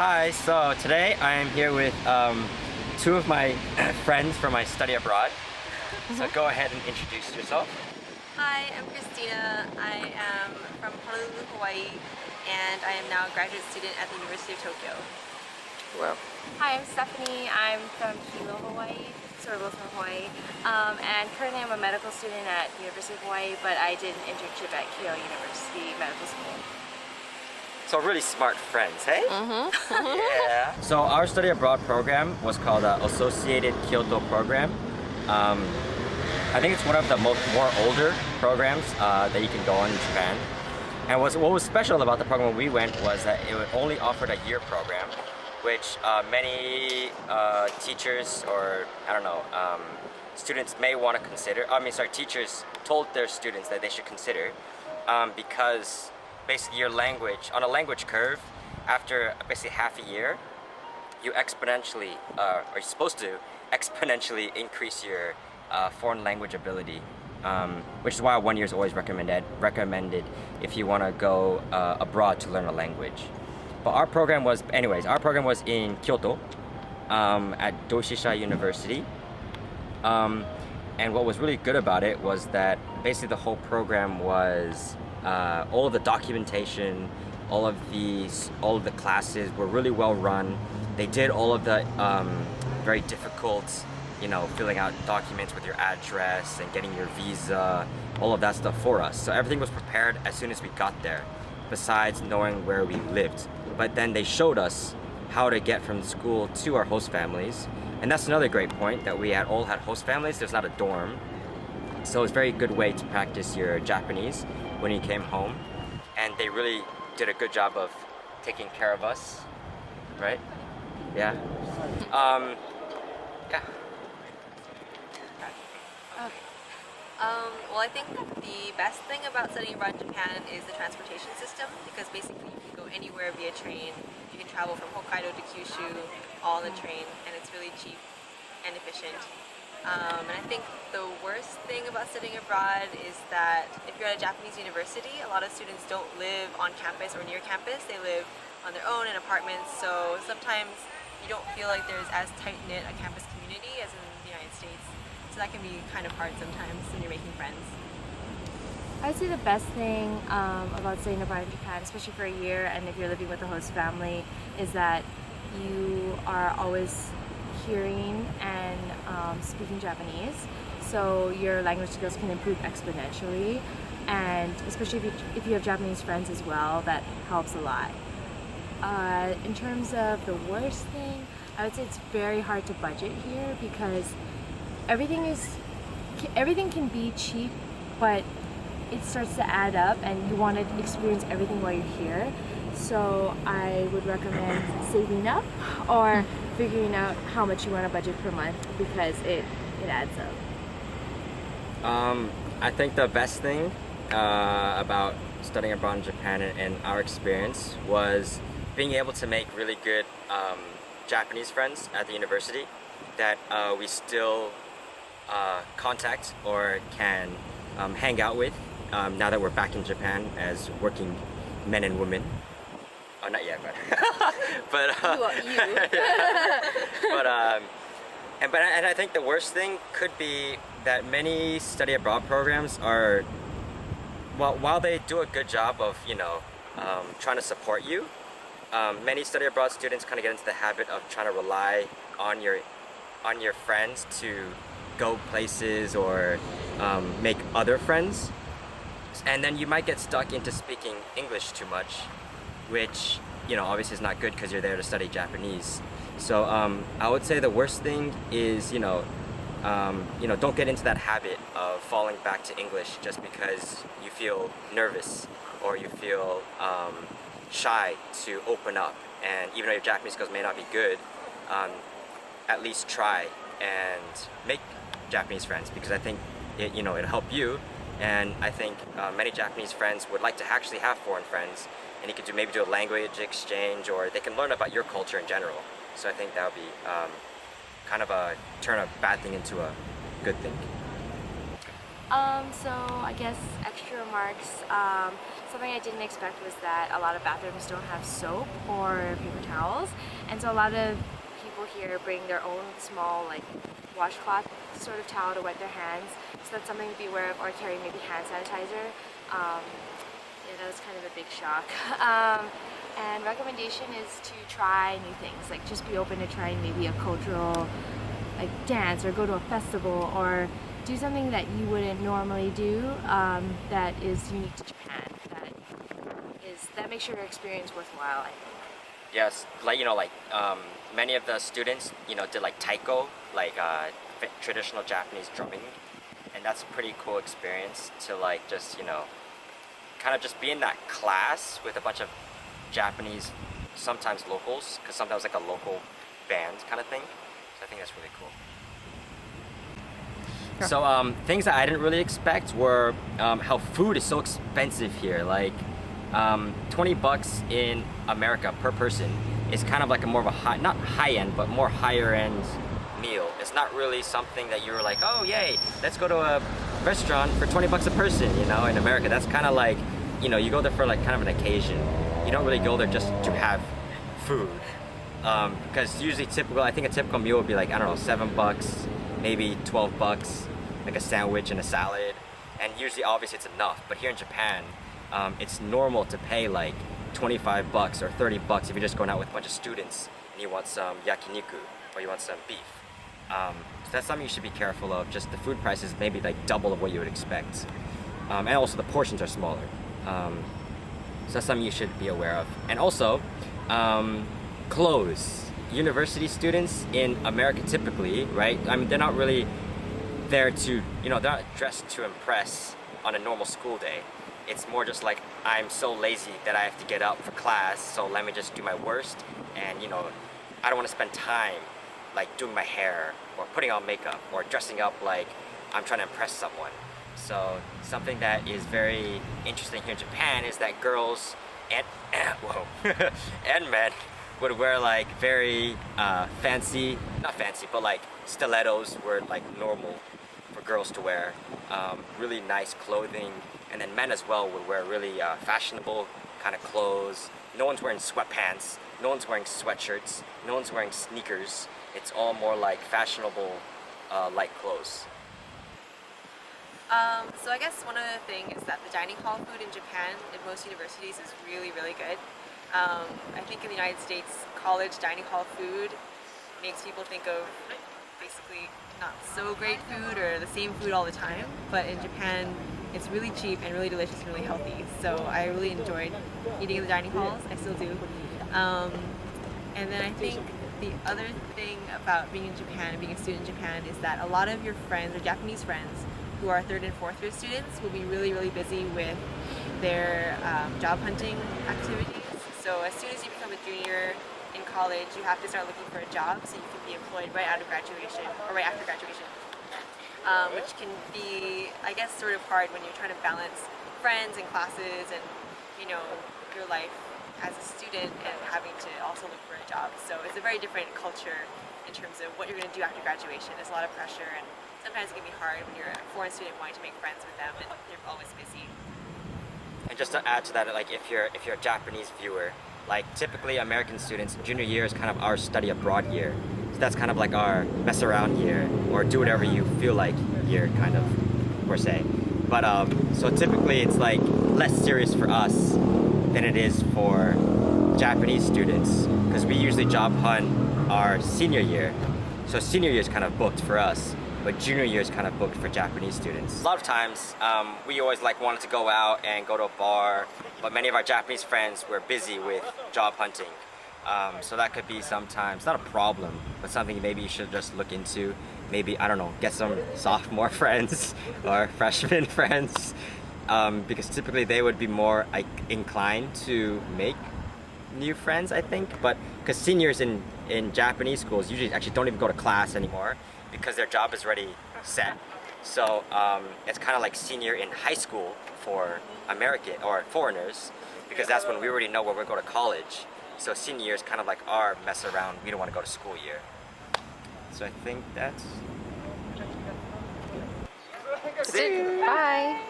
Hi, so today I am here with two of my friends from my study abroad. So go ahead and introduce yourself. Hi, I'm Christina. I am from Honolulu, Hawaii, and I am now a graduate student at the University of Tokyo. Well, Hi, I'm Stephanie. I'm from Hilo, Hawaii. So we're both from Hawaii. And currently I'm a medical student at the University of Hawaii, but I did an internship at Kyoto University Medical School. so really smart friends, hey? Yeah. So our study abroad program was called the Associated Kyoto Program. I think it's one of the more older programs that you can go on in Japan. And what was special about the program when we went was that it only offered a year program, which many teachers or I don't know students may want to consider. Teachers told their students that they should consider because basically your language on a language curve after basically half a year, you exponentially are supposed to exponentially increase your foreign language ability, which is why 1 year is always recommended if you want to go abroad to learn a language. But our program was in Kyoto at Doshisha University. And what was really good about it was that basically the whole program was all of the documentation, all of the classes were really well run. They did all of the very difficult, filling out documents with your address and getting your visa, all of that stuff for us. So everything was prepared as soon as we got there, besides knowing where we lived. But then they showed us how to get from school to our host families. And that's another great point, that we all had host families. There's not a dorm. So it's a very good way to practice your Japanese when you came home. And they really did a good job of taking care of us, right? Yeah. Yeah. Okay. Well, I think that the best thing about studying abroad in Japan is the transportation system, because basically you can go anywhere via train. You can travel from Hokkaido to Kyushu all on the train, and it's really cheap and efficient. And I think the worst thing about studying abroad is that if you're at a Japanese university, a lot of students don't live on campus or near campus. They live on their own in apartments, so sometimes you don't feel like there's as tight-knit a campus community as in the United States. So that can be kind of hard sometimes when you're making friends. I'd say the best thing about studying abroad in Japan, especially for a year, and if you're living with a host family, is that you are always hearing and speaking Japanese, so your language skills can improve exponentially, and especially if you have Japanese friends as well, that helps a lot. In terms of the worst thing, I would say it's very hard to budget here because everything can be cheap, but it starts to add up and you want to experience everything while you're here. So I would recommend saving up or figuring out how much you want to budget per month, because it adds up. I think the best thing about studying abroad in Japan and our experience was being able to make really good Japanese friends at the university that we still contact or can hang out with now that we're back in Japan as working men and women. Oh, not yet, but and I think the worst thing could be that many study abroad programs are, well, while they do a good job of trying to support you, many study abroad students kind of get into the habit of trying to rely on your friends to go places or make other friends, and then you might get stuck into speaking English too much, which obviously is not good because you're there to study Japanese. So I would say the worst thing is don't get into that habit of falling back to English just because you feel nervous or you feel shy to open up. And even though your Japanese skills may not be good, at least try and make Japanese friends, because I think it'll help you. And I think many Japanese friends would like to actually have foreign friends, and you could maybe do a language exchange, or they can learn about your culture in general. So I think that would be kind of turn a bad thing into a good thing. So I guess extra remarks. Something I didn't expect was that a lot of bathrooms don't have soap or paper towels, and so a lot of people here bring their own small like washcloth sort of towel to wipe their hands. So that's something to be aware of, or carry maybe hand sanitizer. Yeah, that was kind of a big shock. And recommendation is to try new things, like just be open to trying maybe a cultural like dance, or go to a festival, or do something that you wouldn't normally do that is unique to Japan, that makes your experience worthwhile, I think. Yes, like many of the students, did like taiko, like traditional Japanese drumming, and that's a pretty cool experience to like just kind of just be in that class with a bunch of Japanese, sometimes locals, because sometimes like a local band kind of thing. So I think that's really cool. Sure. So things that I didn't really expect were how food is so expensive here. Like 20 bucks in America per person is kind of like a more of a not high end, but more higher end meal. It's not really something that you're like, oh yay, let's go to a restaurant for 20 bucks a person. In America, that's kind of like, you go there for like kind of an occasion. You don't really go there just to have food. Because usually I think a typical meal would be like, I don't know, 7 bucks, maybe 12 bucks, like a sandwich and a salad. And usually obviously it's enough, but here in Japan, it's normal to pay like 25 bucks or 30 bucks if you're just going out with a bunch of students and you want some yakiniku or you want some beef. So that's something you should be careful of. Just the food prices maybe like double of what you would expect. And also the portions are smaller. So that's something you should be aware of. And also, clothes. University students in America typically, right? I mean, they're not really there to, they're not dressed to impress on a normal school day. It's more just like, I'm so lazy that I have to get up for class, so let me just do my worst. And I don't want to spend time like doing my hair or putting on makeup or dressing up like I'm trying to impress someone. So something that is very interesting here in Japan is that girls and and men would wear like very fancy, not fancy, but like stilettos were like normal for girls to wear. Really nice clothing, and then men as well would wear really fashionable kind of clothes. No one's wearing sweatpants, no one's wearing sweatshirts, no one's wearing sneakers. It's all more like fashionable light clothes. So I guess one other thing is that the dining hall food in Japan at most universities is really, really good. I think in the United States, college dining hall food makes people think of basically not so great food or the same food all the time, but in Japan it's really cheap and really delicious and really healthy. So I really enjoyed eating in the dining halls. I still do. And then I think the other thing about being in Japan and being a student in Japan is that a lot of your friends or Japanese friends who are 3rd and 4th year students will be really, really busy with their job hunting activities. So as soon as you become a junior in college, you have to start looking for a job so you can be employed right out of graduation or right after graduation, which can be, I guess, sort of hard when you're trying to balance friends and classes and your life as a student and having to also look for a job. So it's a very different culture in terms of what you're going to do after graduation. There's a lot of pressure, and sometimes it can be hard when you're a foreign student wanting to make friends with them and they're always busy. And just to add to that, like if you're a Japanese viewer, like typically American students, junior year is kind of our study abroad year. So that's kind of like our mess around year or do whatever you feel like year, kind of, per se. But so typically it's like less serious for us than it is for Japanese students, because we usually job hunt our senior year. So senior year is kind of booked for us, but junior year is kind of booked for Japanese students. A lot of times, we always like wanted to go out and go to a bar, but many of our Japanese friends were busy with job hunting. So that could be sometimes, not a problem, but something maybe you should just look into. Maybe, I don't know, get some sophomore friends or freshman friends, because typically they would be more like inclined to make new friends, I think. But because seniors in Japanese schools usually actually don't even go to class anymore because their job is already set. So it's kind of like senior in high school for American or foreigners, because that's when we already know where we're going to college. So senior year is kind of like our mess around, we don't want to go to school year. So I think that's That's it. Bye.